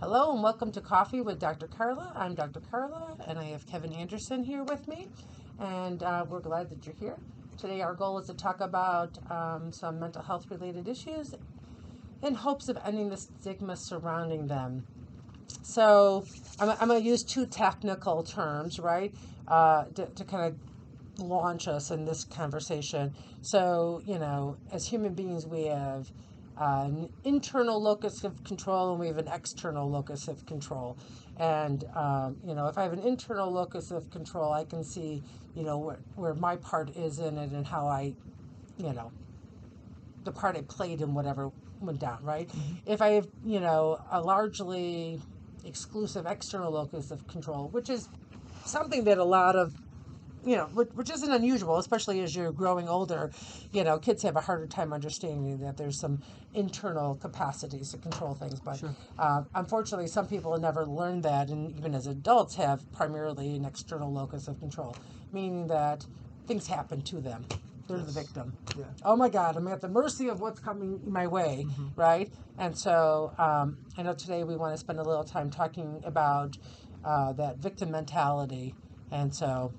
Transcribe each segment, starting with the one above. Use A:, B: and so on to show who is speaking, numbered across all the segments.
A: Hello and welcome to Coffee with Dr. Carla. I'm Dr. Carla and I have Kevin Anderson here with me, and we're glad that you're here. Today our goal is to talk about some mental health related issues in hopes of ending the stigma surrounding them. So I'm going to use two technical terms, right, to kind of launch us in this conversation. So, as human beings, we have an internal locus of control and we have an external locus of control. And, if I have an internal locus of control, I can see, where my part is in it and how you know, the part I played in whatever went down, right? If I have, a largely exclusive external locus of control, which is something that a lot of, which isn't unusual, especially as you're growing older, kids have a harder time understanding that there's some internal capacities to control things. But
B: Sure.
A: Unfortunately, some people never learn that, and even as adults have primarily an external locus of control, meaning that things happen to them. They're the victim.
B: Yeah.
A: Oh my God, I'm at the mercy of what's coming my way, right? And so I know today we want to spend a little time talking about that victim mentality. And so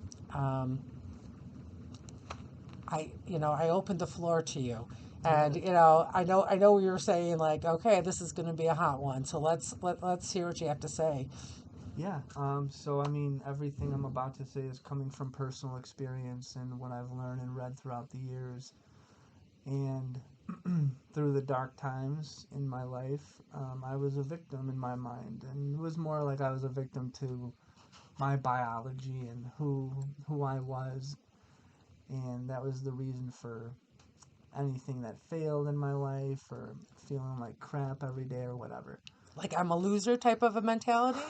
A: I opened the floor to you. And I know you were saying like, okay, this is going to be a hot one. So let's hear what you have to say.
B: Yeah. So I mean, everything I'm about to say is coming from personal experience and what I've learned and read throughout the years, and through the dark times in my life, I was a victim in my mind, and it was more like I was a victim to my biology and who I was, and that was the reason for anything that failed in my life or feeling like crap every day or whatever.
A: Like I'm a loser type of a mentality.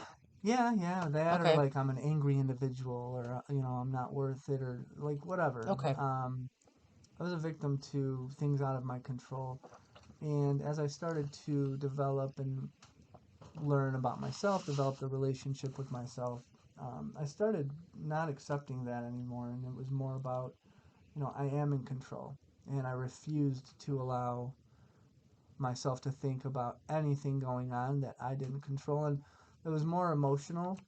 B: Yeah, that or
A: Okay.
B: like I'm an angry individual or I'm not worth it or like whatever.
A: Okay.
B: I was a victim to things out of my control, and as I started to develop and learn about myself, develop the relationship with myself, I started not accepting that anymore, and it was more about I am in control, and I refused to allow myself to think about anything going on that I didn't control, and it was more emotional.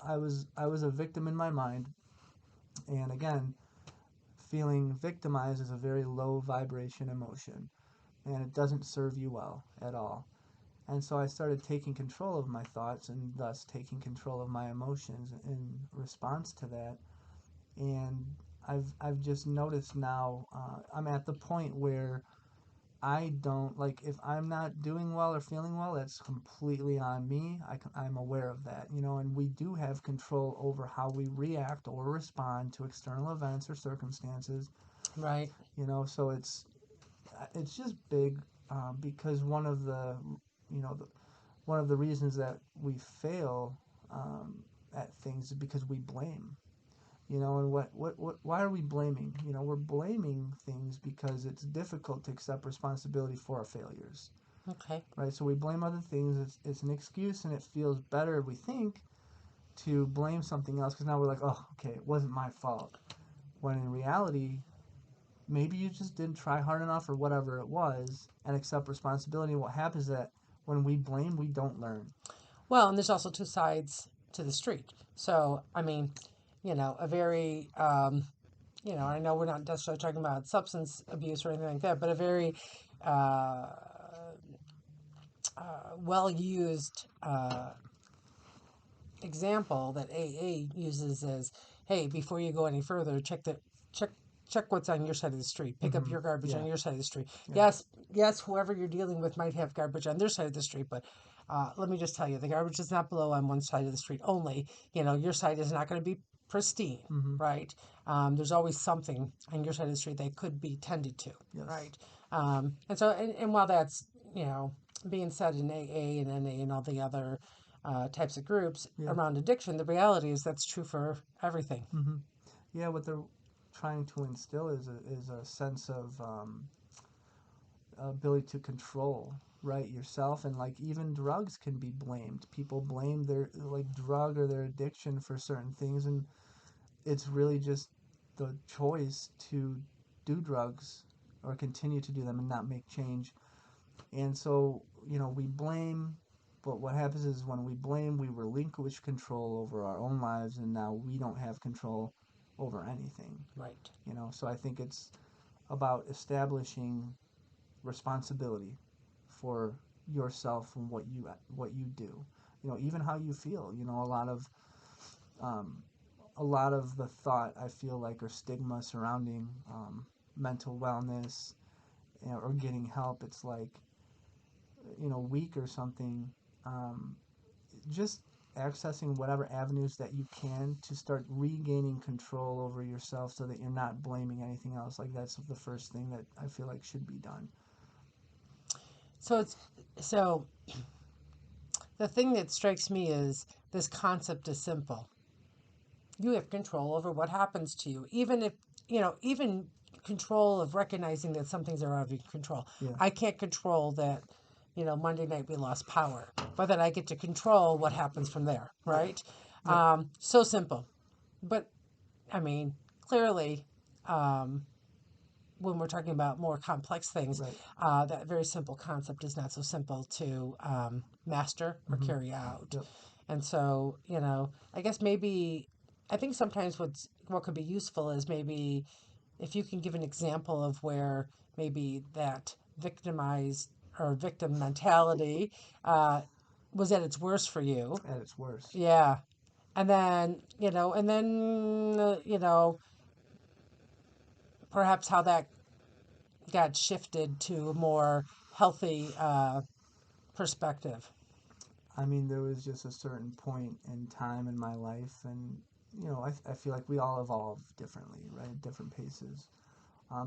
B: I was a victim in my mind, and again, feeling victimized is a very low vibration emotion, and it doesn't serve you well at all. And so I started taking control of my thoughts and thus taking control of my emotions in response to that. And I've just noticed now I'm at the point where I don't like if I'm not doing well or feeling well, that's completely on me. I'm aware of that, and we do have control over how we react or respond to external events or circumstances,
A: Right.
B: so it's just big because one of the reasons that we fail at things is because we blame. And why are we blaming? We're blaming things because it's difficult to accept responsibility for our failures,
A: Okay.
B: right? So we blame other things. It's an excuse, and it feels better, we think, to blame something else because now we're like, oh, okay, it wasn't my fault. When in reality, maybe you just didn't try hard enough or whatever it was and accept responsibility. And what happens is that when we blame, we don't learn.
A: Well, and there's also two sides to the street. So, I mean, a very, I know we're not necessarily talking about substance abuse or anything like that, but a very uh, well used example that AA uses is, hey, before you go any further, check check what's on your side of the street. Pick up your garbage on
B: Yeah.
A: your side of the street.
B: Yeah.
A: Yes, whoever you're dealing with might have garbage on their side of the street, but let me just tell you, the garbage does not blow on one side of the street only. Your side is not going to be pristine,
B: Mm-hmm.
A: right? There's always something on your side of the street that could be tended to,
B: Yes.
A: right? And while that's being said in AA and NA and all the other types of groups
B: Yeah.
A: around addiction, the reality is that's true for everything.
B: Mm-hmm. Yeah. What they're trying to instill is a sense of ability to control, right, yourself, and like even drugs can be blamed. People blame their like drug or their addiction for certain things, and it's really just the choice to do drugs or continue to do them and not make change. And so we blame But what happens is when we blame, we relinquish control over our own lives, and now we don't have control over anything.
A: Right.
B: So I think it's about establishing responsibility for yourself and what you do. Even how you feel. A lot of the thought, I feel like, or stigma surrounding mental wellness or getting help. It's like, weak or something. Just accessing whatever avenues that you can to start regaining control over yourself so that you're not blaming anything else. Like, that's the first thing that I feel like should be done.
A: So the thing that strikes me is this concept is simple. You have control over what happens to you, even if even control of recognizing that some things are out of your control.
B: Yeah.
A: I can't control that Monday night we lost power, but then I get to control what happens from there, right?
B: Yeah.
A: So simple. But I mean, clearly, when we're talking about more complex things,
B: Right.
A: that very simple concept is not so simple to master or carry out.
B: Yep.
A: And so, I guess I think sometimes what could be useful is maybe if you can give an example of where maybe that victimized or victim mentality was at its worst for you.
B: At its worst.
A: Yeah. And then, perhaps how that got shifted to a more healthy perspective.
B: I mean, there was just a certain point in time in my life, and I feel like we all evolve differently, right? At different paces.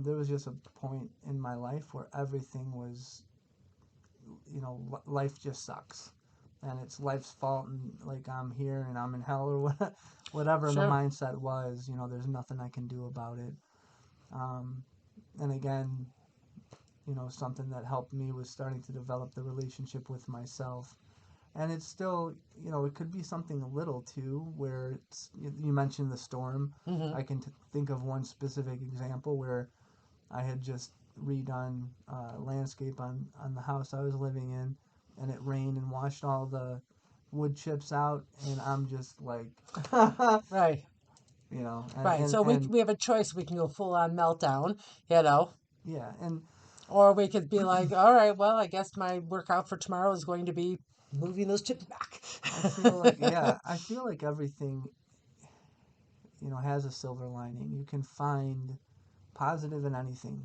B: There was just a point in my life where everything was, life just sucks, and it's life's fault, and like I'm here and I'm in hell or whatever
A: Sure.
B: the mindset was. There's nothing I can do about it. And again, something that helped me was starting to develop the relationship with myself. And it's still, it could be something little too, where you mentioned the storm.
A: Mm-hmm.
B: I can think of one specific example where I had just redone landscape on the house I was living in, and it rained and washed all the wood chips out, and I'm just like,
A: Right. Right. So we have a choice. We can go full on meltdown,
B: yeah, and
A: or we could be like, all right, well, I guess my workout for tomorrow is going to be moving those chips back.
B: I feel like everything, has a silver lining. You can find positive in anything,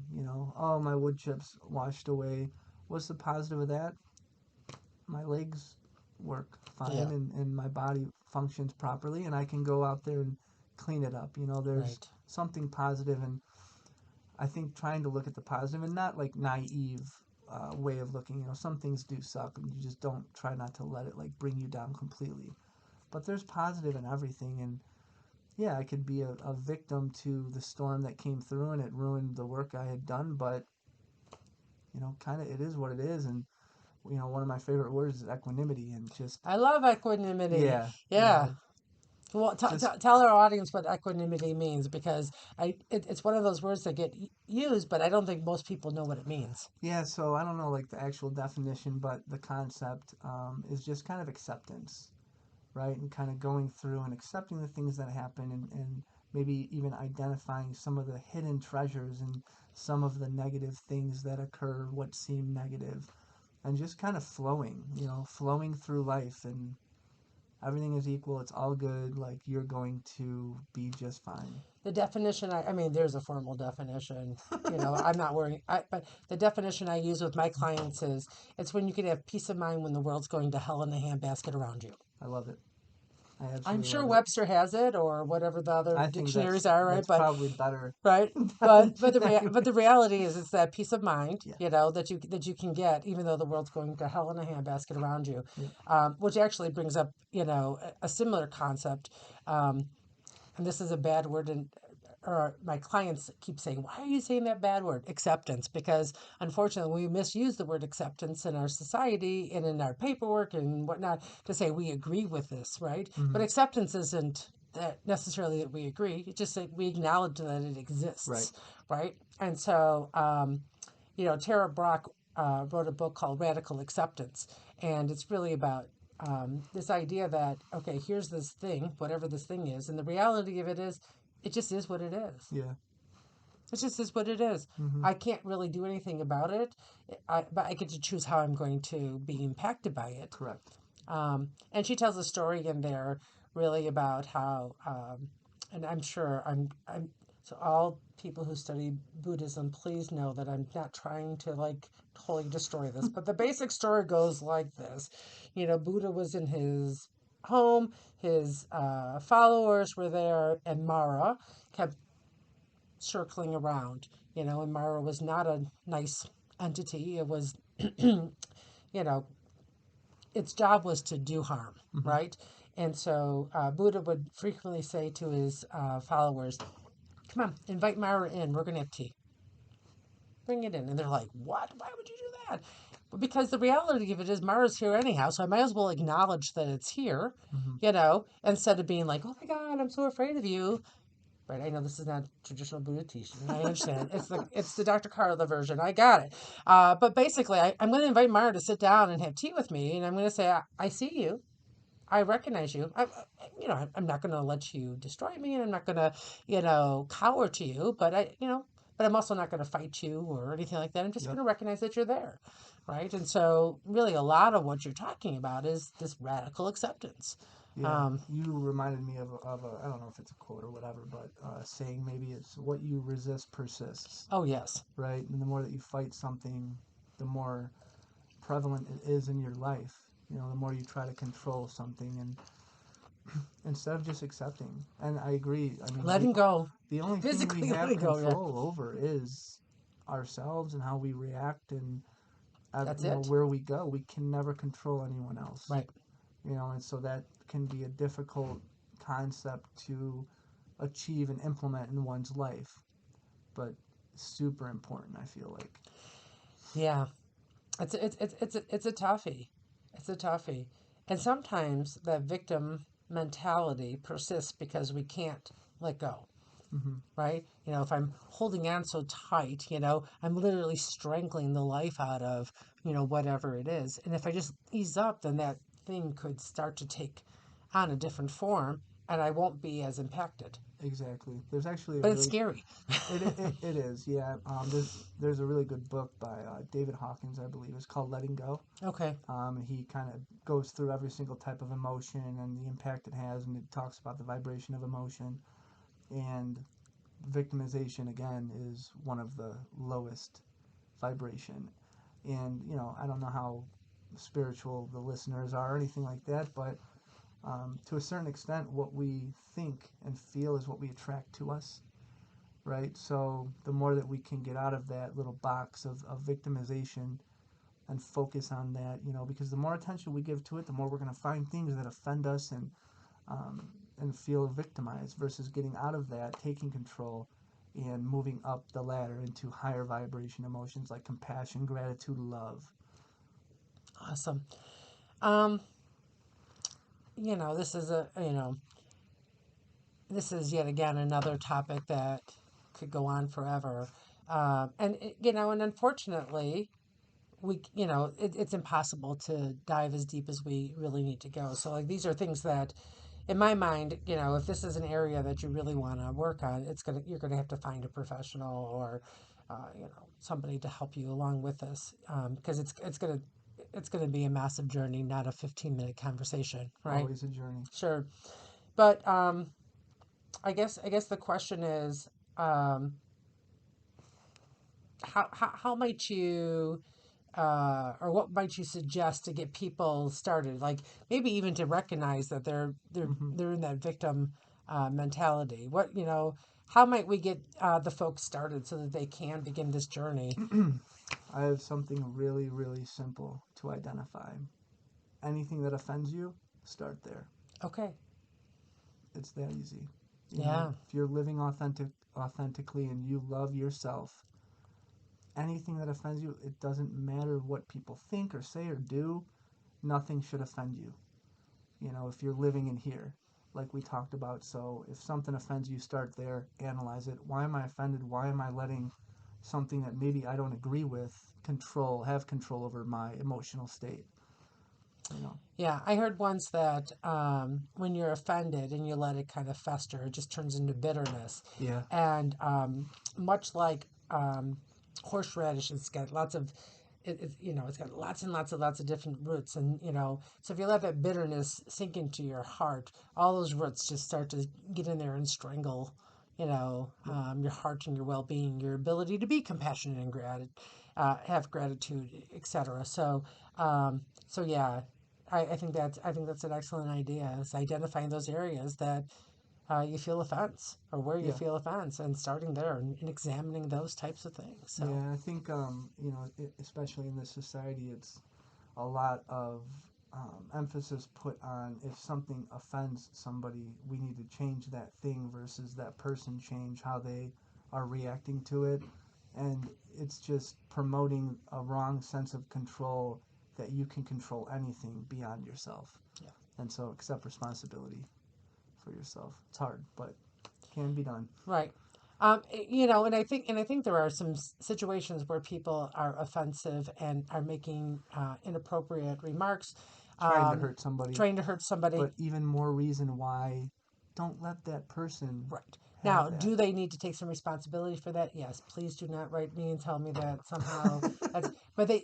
B: Oh, my wood chips washed away. What's the positive of that? My legs work fine,
A: Yeah.
B: and my body functions properly, and I can go out there and clean it up. There's
A: Right.
B: something positive, and I think trying to look at the positive and not like naive way of looking. Some things do suck, and you just don't try not to let it like bring you down completely. But there's positive in everything, and yeah, I could be a victim to the storm that came through and it ruined the work I had done, but kind of it is what it is. And one of my favorite words is equanimity, and just
A: I love equanimity.
B: yeah.
A: Yeah. Well,
B: Just
A: tell our audience what equanimity means, because it's one of those words that get used, but I don't think most people know what it means.
B: yeah. So I don't know like the actual definition, but the concept is just kind of acceptance, right? And kind of going through and accepting the things that happen, and maybe even identifying some of the hidden treasures and some of the negative things that occur, what seem negative, and just kind of flowing through life, and everything is equal, it's all good, like you're going to be just fine.
A: The definition, I mean, there's a formal definition, I'm not worrying, but the definition I use with my clients is it's when you can have peace of mind when the world's going to hell in a handbasket around you.
B: I love it. I absolutely
A: I'm sure
B: love
A: Webster has it, or whatever the other
B: I think
A: dictionaries are, right?
B: that's probably better.
A: Right, but the reality is it's that peace of mind,
B: Yeah.
A: that you can get, even though the world's going to hell in a handbasket around you,
B: Yeah.
A: which actually brings up a similar concept, and this is a bad word, or my clients keep saying, why are you saying that bad word, acceptance? Because unfortunately, we misuse the word acceptance in our society and in our paperwork and whatnot to say we agree with this, right?
B: Mm-hmm.
A: But acceptance isn't that necessarily that we agree. It's just that we acknowledge that it exists, right? And so, Tara Brach wrote a book called Radical Acceptance. And it's really about this idea that, okay, here's this thing, whatever this thing is, and the reality of it is, it just is what it is.
B: Yeah.
A: It just is what it is.
B: Mm-hmm.
A: I can't really do anything about it, but I get to choose how I'm going to be impacted by it.
B: Correct.
A: And she tells a story in there really about how, and I'm sure so all people who study Buddhism, please know that I'm not trying to like totally destroy this, but the basic story goes like this. Buddha was in his home, his followers were there, and Mara kept circling around, and Mara was not a nice entity. It was, its job was to do harm,
B: Mm-hmm.
A: right? And so Buddha would frequently say to his followers, come on, invite Mara in. We're going to have tea. Bring it in. And they're like, what? Why would you do that? But because the reality of it is Mara's here anyhow, so I might as well acknowledge that it's here,
B: Mm-hmm.
A: instead of being like, oh my God, I'm so afraid of you. Right, I know this is not traditional Buddha teaching. I understand. It's the Dr. Carla version. I got it. But basically, I'm going to invite Mara to sit down and have tea with me, and I'm going to say, I see you. I recognize you. I'm not going to let you destroy me, and I'm not going to, cower to you. But I'm also not going to fight you or anything like that. I'm just
B: Yep.
A: going to recognize that you're there, right? And so, really, a lot of what you're talking about is this radical acceptance.
B: Yeah, you reminded me of I don't know if it's a quote or whatever, but saying maybe it's what you resist persists,
A: Oh yes,
B: right? And the more that you fight something, the more prevalent it is in your life. The more you try to control something, and instead of just accepting. And I agree. I mean,
A: letting go,
B: the only thing we
A: physically
B: have
A: letting go. Yeah,
B: control over is ourselves and how we react, and
A: that's it.
B: where we go. We can never control anyone else.
A: Right.
B: And so that can be a difficult concept to achieve and implement in one's life, but super important, I feel like.
A: Yeah, it's a toughie. It's a toughie, and sometimes that victim mentality persists because we can't let go.
B: Mm-hmm.
A: Right? If I'm holding on so tight, I'm literally strangling the life out of whatever it is. And if I just ease up, then that thing could start to take on a different form, and I won't be as impacted.
B: Exactly. There's actually a
A: But it's
B: really
A: scary.
B: it is, yeah. There's a really good book by David Hawkins, I believe. It's called Letting Go.
A: Okay.
B: He kind of goes through every single type of emotion and the impact it has, and it talks about the vibration of emotion. And victimization, again, is one of the lowest vibration. And I don't know how spiritual the listeners are or anything like that, but to a certain extent, what we think and feel is what we attract to us, right? So the more that we can get out of that little box of victimization and focus on that, because the more attention we give to it, the more we're going to find things that offend us um, and feel victimized, versus getting out of that, taking control, and moving up the ladder into higher vibration emotions like compassion, gratitude, love.
A: Awesome. This is this is yet again another topic that could go on forever. And unfortunately, it's impossible to dive as deep as we really need to go. So like these are things that, in my mind, if this is an area that you really want to work on, you're gonna have to find a professional or, somebody to help you along with this, because it's gonna be a massive journey, not a 15-minute conversation, right?
B: Always a journey.
A: Sure, but I guess the question is, how might you or what might you suggest to get people started? Like maybe even to recognize that
B: Mm-hmm.
A: they're in that victim mentality. How might we get the folks started so that they can begin this journey?
B: I have something really, really simple to identify. Anything that offends you, start there.
A: Okay.
B: It's that easy.
A: Yeah.
B: If you're living authentically and you love yourself, anything that offends you, it doesn't matter what people think or say or do, nothing should offend you. If you're living in here, like we talked about. So if something offends you, start there, analyze it. Why am I offended? Why am I letting something that maybe I don't agree with have control over my emotional state?
A: Yeah, I heard once that when you're offended and you let it kind of fester, it just turns into bitterness.
B: Yeah.
A: And much like horseradish, it's got lots of, it's got lots and lots of different roots. And, so if you let that bitterness sink into your heart, all those roots just start to get in there and strangle, your heart and your well-being, your ability to be compassionate and have gratitude, etc. So yeah, I think that's an excellent idea. Is identifying those areas that you feel offense or where you
B: Yeah.
A: feel offense and starting there and examining those types of things. So
B: Yeah, I think especially in this society, it's a lot of emphasis put on if something offends somebody, we need to change that thing versus that person change how they are reacting to it, and it's just promoting a wrong sense of control that you can control anything beyond yourself.
A: Yeah.
B: And so accept responsibility for yourself. It's hard, but can be done.
A: right. And I think there are some situations where people are offensive and are making inappropriate remarks,
B: Trying to
A: um,
B: hurt somebody,
A: trying to hurt somebody.
B: but even more reason why don't let that person
A: Right.
B: have
A: Now,
B: that.
A: do they need to take some responsibility for that? Yes. Please do not write me and tell me that somehow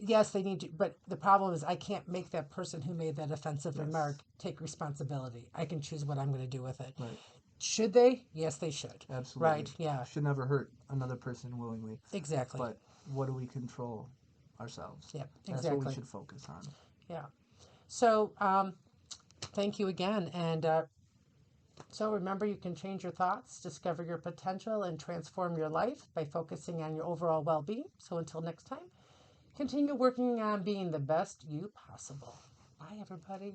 A: yes, they need to, but the problem is I can't make that person who made that offensive
B: Yes.
A: remark take responsibility. I can choose what I'm going to do with it.
B: Right.
A: Should they? Yes, they should.
B: Absolutely.
A: Right. Yeah.
B: Should never hurt another person willingly.
A: Exactly.
B: But what do we control? Ourselves.
A: Yeah.
B: That's what we
A: Exactly.
B: should focus on.
A: Yeah. So, thank you again. And so remember, you can change your thoughts, discover your potential, and transform your life by focusing on your overall well-being. So until next time, continue working on being the best you possible. Bye, everybody.